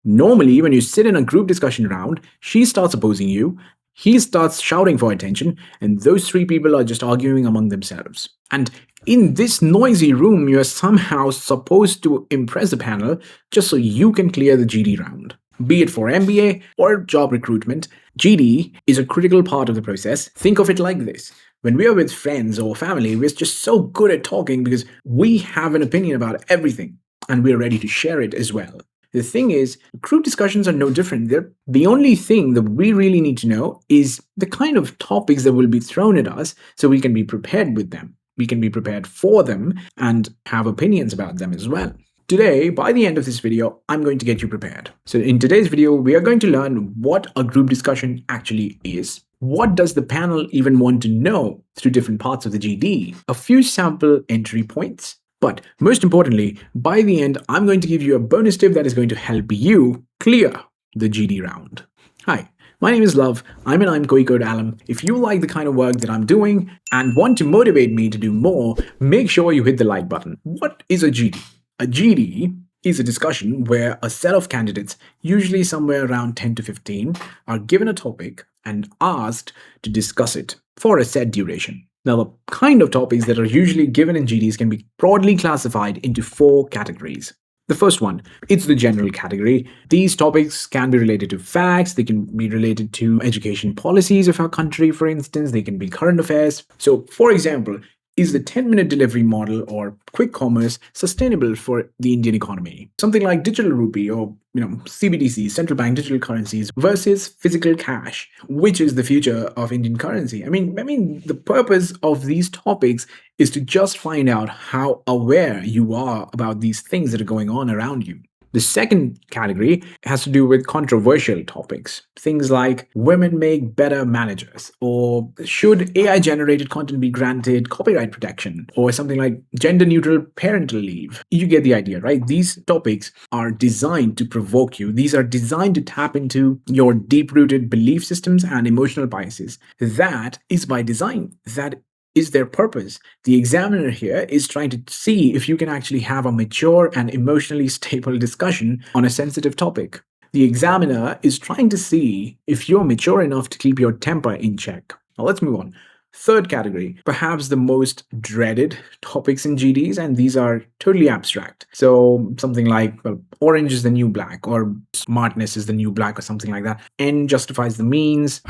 Normally, when you sit in a group discussion round, she starts opposing you, he starts shouting for attention, and those three people are just arguing among themselves. And in this noisy room, you are somehow supposed to impress the panel just so you can clear the GD round. Be it for MBA or job recruitment, GD is a critical part of the process. Think of it like this. When we are with friends or family, we're just so good at talking because we have an opinion about everything and we're ready to share it as well. The thing is, group discussions are no different. The only thing that we really need to know is the kind of topics that will be thrown at us so we can be prepared with them. We can be prepared for them and have opinions about them as well. Today, by the end of this video, I'm going to get you prepared. So in today's video, we are going to learn what a group discussion actually is. What does the panel even want to know through different parts of the GD? A few sample entry points. But most importantly, by the end, I'm going to give you a bonus tip that is going to help you clear the GD round. Hi, my name is Love. I'm an Code alum. If you like the kind of work that I'm doing and want to motivate me to do more, make sure you hit the like button. What is a GD? A GD is a discussion where a set of candidates, usually somewhere around 10 to 15, are given a topic and asked to discuss it for a set duration. Now, the kind of topics that are usually given in GDs can be broadly classified into 4 categories. The first one, it's the general category. These topics can be related to facts, they can be related to education policies of our country, for instance, they can be current affairs. So, for example, is the 10-minute delivery model or quick commerce sustainable for the Indian economy? Something like digital rupee or CBDC, central bank digital currencies versus physical cash, which is the future of Indian currency. I mean, the purpose of these topics is to just find out how aware you are about these things that are going on around you. The second category has to do with controversial topics. Things like women make better managers, or should AI-generated content be granted copyright protection, or something like gender-neutral parental leave. You get the idea, right? These topics are designed to provoke you. These are designed to tap into your deep-rooted belief systems and emotional biases. That is by design. That is their purpose. The examiner here is trying to see if you can actually have a mature and emotionally stable discussion on a sensitive topic. The examiner is trying to see if you're mature enough to keep your temper in check. Now let's move on. Third category, perhaps the most dreaded topics in GDs, and these are totally abstract. So something like, well, orange is the new black, or smartness is the new black, or something like that. N justifies the means.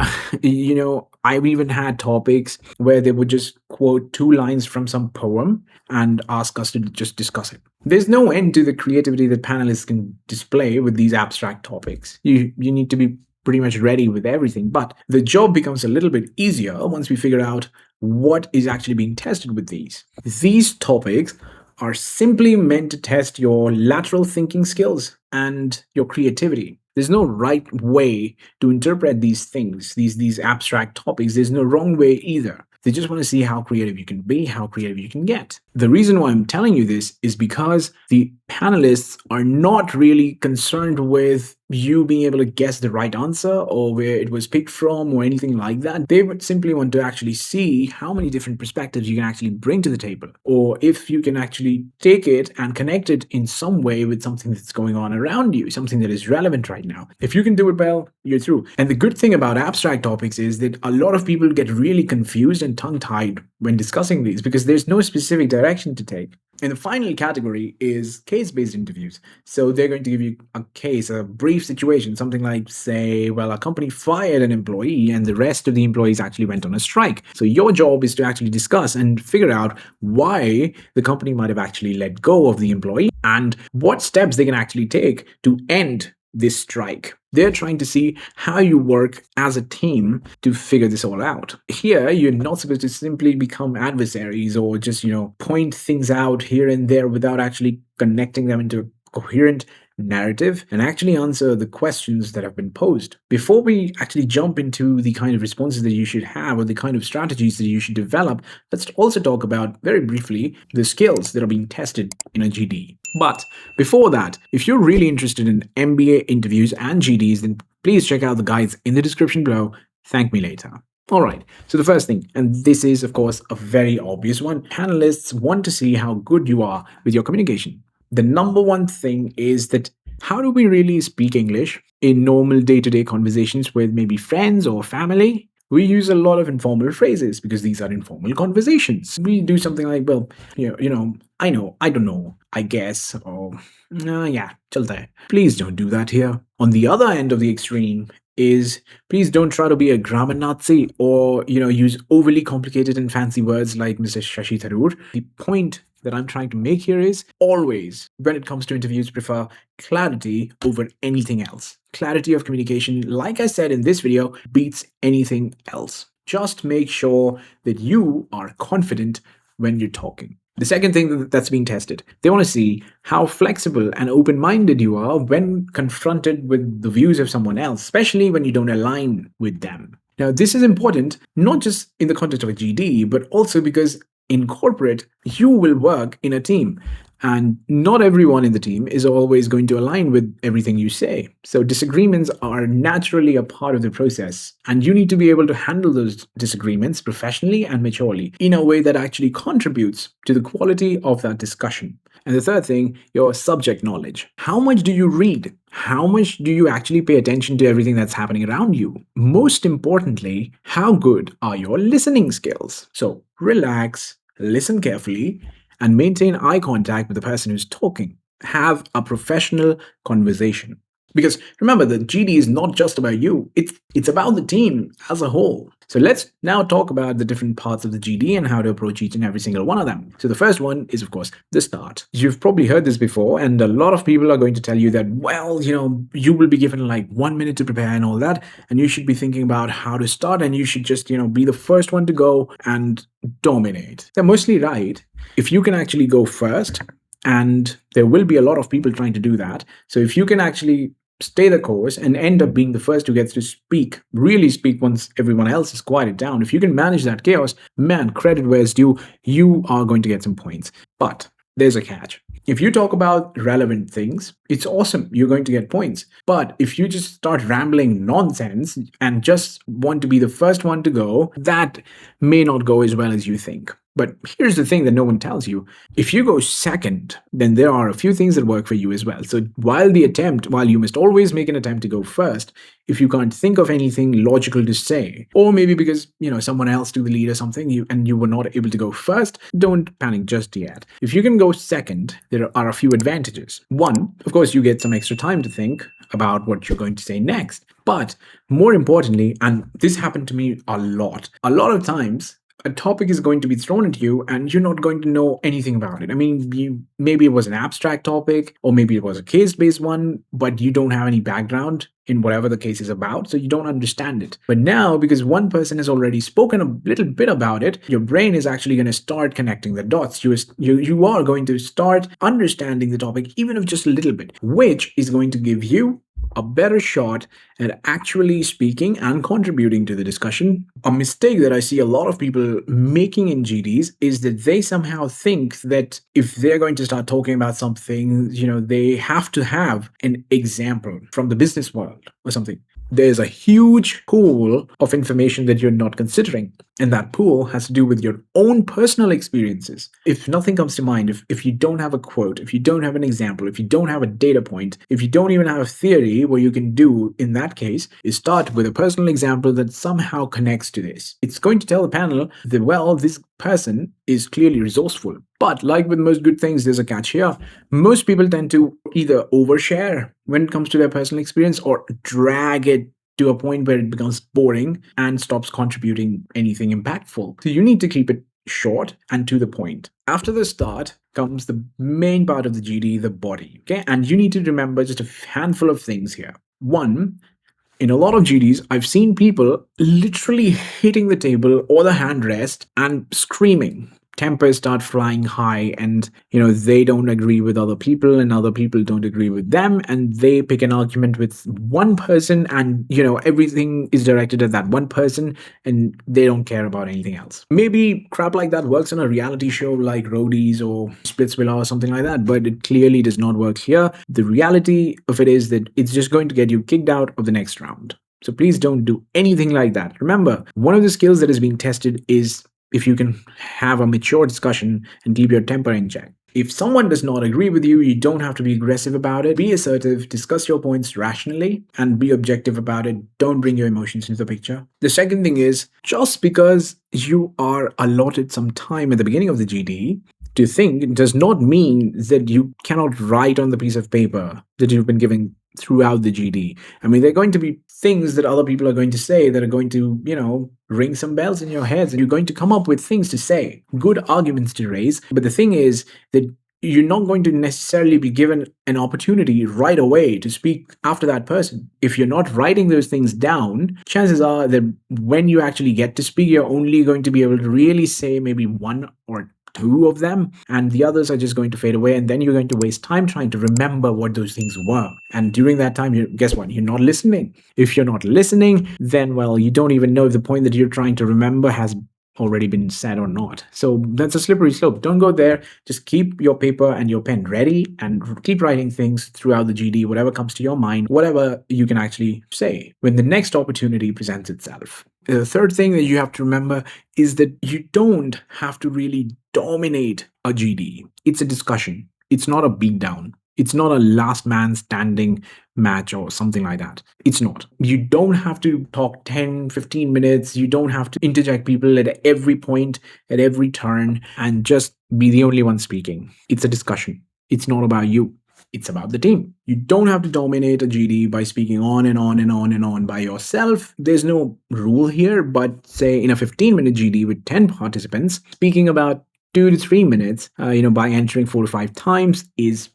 I've even had topics where they would just quote 2 lines from some poem and ask us to just discuss it. There's no end to the creativity that panelists can display with these abstract topics. You need to be pretty much ready with everything, but the job becomes a little bit easier once we figure out what is actually being tested with these. These topics are simply meant to test your lateral thinking skills and your creativity. There's no right way to interpret these things, these abstract topics. There's no wrong way either. They just want to see how creative you can be, how creative you can get. The reason why I'm telling you this is because the panelists are not really concerned with you being able to guess the right answer or where it was picked from or anything like that. They would simply want to actually see how many different perspectives you can actually bring to the table, or if you can actually take it and connect it in some way with something that's going on around you, something that is relevant right now. If you can do it well, you're through. And the good thing about abstract topics is that a lot of people get really confused and tongue-tied when discussing these because there's no specific direction to take. And the final category is case-based interviews. So they're going to give you a case, a brief situation, something like, say, well, a company fired an employee and the rest of the employees actually went on a strike. So your job is to actually discuss and figure out why the company might have actually let go of the employee and what steps they can actually take to end this strike. They're trying to see how you work as a team to figure this all out. Here, you're not supposed to simply become adversaries or just, point things out here and there without actually connecting them into a coherent narrative and actually answer the questions that have been posed. Before we actually jump into the kind of responses that you should have or the kind of strategies that you should develop, let's also talk about very briefly the skills that are being tested in a GD. But before that, if you're really interested in MBA interviews and GDs, then please check out the guides in the description below. Thank me later. All right, so the first thing, and this is of course a very obvious one, panelists want to see how good you are with your communication. The number one thing is that How do we really speak English in normal day to day conversations with maybe friends or family? We use a lot of informal phrases because these are informal conversations. We do something like, well, I know, I don't know, I guess, or yeah, chalta hai. Please don't do that here. On the other end of the extreme is please don't try to be a grammar Nazi or use overly complicated and fancy words like Mr. Shashi Tharoor. The point that I'm trying to make here is always, when it comes to interviews, prefer clarity over anything else. Clarity of communication, like I said in this video, beats anything else. Just make sure that you are confident when you're talking. The second thing that's being tested, they want to see how flexible and open minded you are when confronted with the views of someone else, especially when you don't align with them. Now, this is important not just in the context of a GD, but also because in corporate, you will work in a team. And not everyone in the team is always going to align with everything you say. So disagreements are naturally a part of the process. And you need to be able to handle those disagreements professionally and maturely in a way that actually contributes to the quality of that discussion. And the third thing, your subject knowledge. How much do you read? How much do you actually pay attention to everything that's happening around you? Most importantly, how good are your listening skills? So relax, listen carefully, and maintain eye contact with the person who's talking. Have a professional conversation. Because remember, the GD is not just about you, it's about the team as a whole. So let's now talk about the different parts of the GD and how to approach each and every single one of them. So the first one is, of course, the start. You've probably heard this before, and a lot of people are going to tell you that, well, you will be given like 1 minute to prepare and all that, and you should be thinking about how to start, and you should just, be the first one to go and dominate. They're mostly right. If you can actually go first, and there will be a lot of people trying to do that. So if you can actually stay the course and end up being the first who gets to speak, really speak once everyone else is quieted down, if you can manage that chaos, man, credit where it's due, you are going to get some points. But there's a catch. If you talk about relevant things, it's awesome. You're going to get points. But if you just start rambling nonsense and just want to be the first one to go, that may not go as well as you think. But here's the thing that no one tells you. If you go second, then there are a few things that work for you as well. So while you must always make an attempt to go first, if you can't think of anything logical to say, or maybe because, someone else took the lead or something, you were not able to go first, don't panic just yet. If you can go second, there are a few advantages. One, of course, you get some extra time to think about what you're going to say next. But more importantly, and this happened to me a lot of times, a topic is going to be thrown at you and you're not going to know anything about it. I mean, maybe it was an abstract topic or maybe it was a case-based one, but you don't have any background in whatever the case is about, so you don't understand it. But now, because one person has already spoken a little bit about it, your brain is actually going to start connecting the dots. You are going to start understanding the topic, even if just a little bit, which is going to give you a better shot at actually speaking and contributing to the discussion. A mistake that I see a lot of people making in GDs is that they somehow think that if they're going to start talking about something, they have to have an example from the business world or something. There's a huge pool of information that you're not considering. And that pool has to do with your own personal experiences. If nothing comes to mind, if you don't have a quote, if you don't have an example, if you don't have a data point, if you don't even have a theory, what you can do in that case is start with a personal example that somehow connects to this. It's going to tell the panel that, well, this person is clearly resourceful. But like with most good things, there's a catch here. Most people tend to either overshare when it comes to their personal experience or drag it to a point where it becomes boring and stops contributing anything impactful. So you need to keep it short and to the point. After the start comes the main part of the GD, the body. Okay, and you need to remember just a handful of things here. One, in a lot of GDs, I've seen people literally hitting the table or the handrest and screaming. Tempers start flying high and, they don't agree with other people and other people don't agree with them. And they pick an argument with one person and, everything is directed at that one person and they don't care about anything else. Maybe crap like that works on a reality show like Roadies or Splitsvilla or something like that, but it clearly does not work here. The reality of it is that it's just going to get you kicked out of the next round. So please don't do anything like that. Remember, one of the skills that is being tested is if you can have a mature discussion and keep your temper in check. If someone does not agree with you, you don't have to be aggressive about it. Be assertive, discuss your points rationally, and be objective about it. Don't bring your emotions into the picture. The second thing is just because you are allotted some time at the beginning of the GD to think does not mean that you cannot write on the piece of paper that you've been given throughout the GD. I mean, there are going to be things that other people are going to say that are going to, ring some bells in your heads, and you're going to come up with things to say, good arguments to raise. But the thing is that you're not going to necessarily be given an opportunity right away to speak after that person. If you're not writing those things down, chances are that when you actually get to speak, you're only going to be able to really say maybe one or two of them, and the others are just going to fade away, and then you're going to waste time trying to remember what those things were. And during that time, guess what? You're not listening. If you're not listening, then, well, you don't even know if the point that you're trying to remember has already been said or not. So that's a slippery slope. Don't go there. Just keep your paper and your pen ready and keep writing things throughout the GD, whatever comes to your mind, whatever you can actually say when the next opportunity presents itself. The third thing that you have to remember is that you don't have to really dominate a GD. It's a discussion. It's not a beatdown. It's not a last man standing match or something like that. It's not. You don't have to talk 10, 15 minutes. You don't have to interject people at every point, at every turn, and just be the only one speaking. It's a discussion. It's not about you. It's about the team. You don't have to dominate a GD by speaking on and on and on and on by yourself. There's no rule here, but say in a 15-minute GD with 10 participants, speaking about 2 to 3 minutes, by entering 4 to 5 times is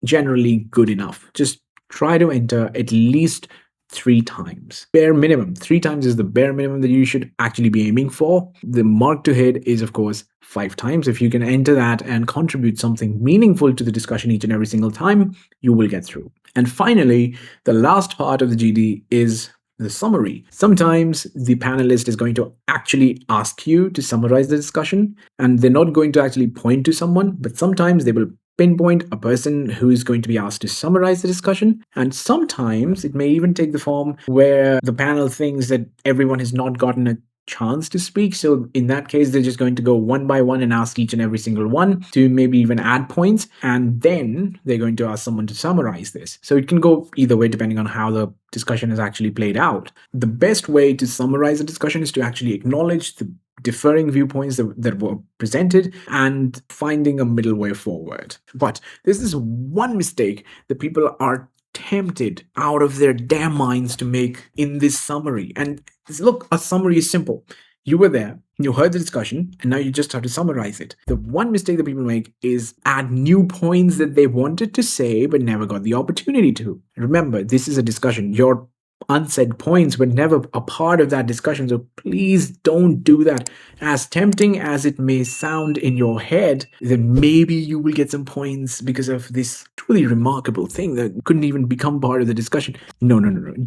generally good enough. Just try to enter at least 3 times. Bare minimum. 3 times is the bare minimum that you should actually be aiming for. The mark to hit is, of course, 5 times. If you can enter that and contribute something meaningful to the discussion each and every single time, you will get through. And finally, the last part of the GD is the summary. Sometimes the panelist is going to actually ask you to summarize the discussion, and they're not going to actually point to someone, but sometimes they will pinpoint a person who is going to be asked to summarize the discussion. And sometimes it may even take the form where the panel thinks that everyone has not gotten a chance to speak. So in that case, they're just going to go one by one and ask each and every single one to maybe even add points. And then they're going to ask someone to summarize this. So it can go either way depending on how the discussion is actually played out. The best way to summarize a discussion is to actually acknowledge the differing viewpoints that were presented and finding a middle way forward. But there's this one mistake that people are tempted out of their damn minds to make in this summary. And look, a summary is simple. You were there, you heard the discussion, and now you just have to summarize it. The one mistake that people make is add new points that they wanted to say but never got the opportunity to. Remember, this is a discussion. Your unsaid points were never a part of that discussion, so please don't do that. As tempting as it may sound in your head, that maybe you will get some points because of this truly remarkable thing that couldn't even become part of the discussion. No.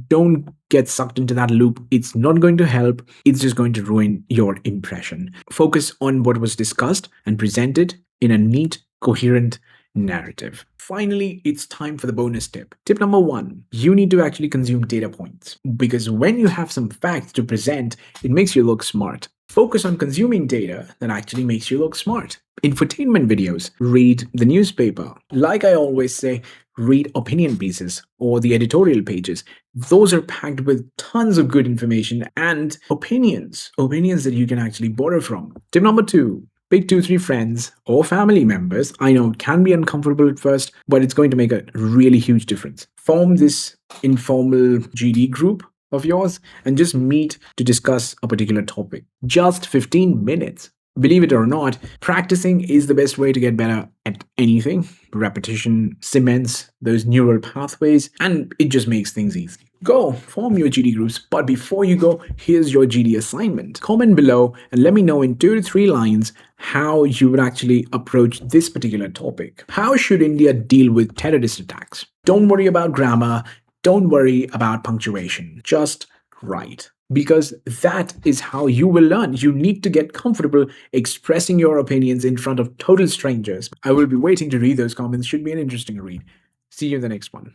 Don't get sucked into that loop. It's not going to help. It's just going to ruin your impression. Focus on what was discussed and presented in a neat, coherent narrative. Finally, it's time for the bonus tip. Tip number 1, you need to actually consume data points, because when you have some facts to present, it makes you look smart. Focus on consuming data that actually makes you look smart. Infotainment videos, read the newspaper. Like I always say, read opinion pieces or the editorial pages. Those are packed with tons of good information and opinions that you can actually borrow from. Tip number 2, pick 2-3 friends or family members. I know it can be uncomfortable at first, but it's going to make a really huge difference. Form this informal GD group of yours and just meet to discuss a particular topic. Just 15 minutes. Believe it or not, practicing is the best way to get better at anything. Repetition cements those neural pathways, and it just makes things easy. Go, form your GD groups, but before you go, here's your GD assignment. Comment below and let me know in 2 to 3 lines how you would actually approach this particular topic. How should India deal with terrorist attacks? Don't worry about grammar, don't worry about punctuation, just write. Because that is how you will learn. You need to get comfortable expressing your opinions in front of total strangers. I will be waiting to read those comments. Should be an interesting read. See you in the next one.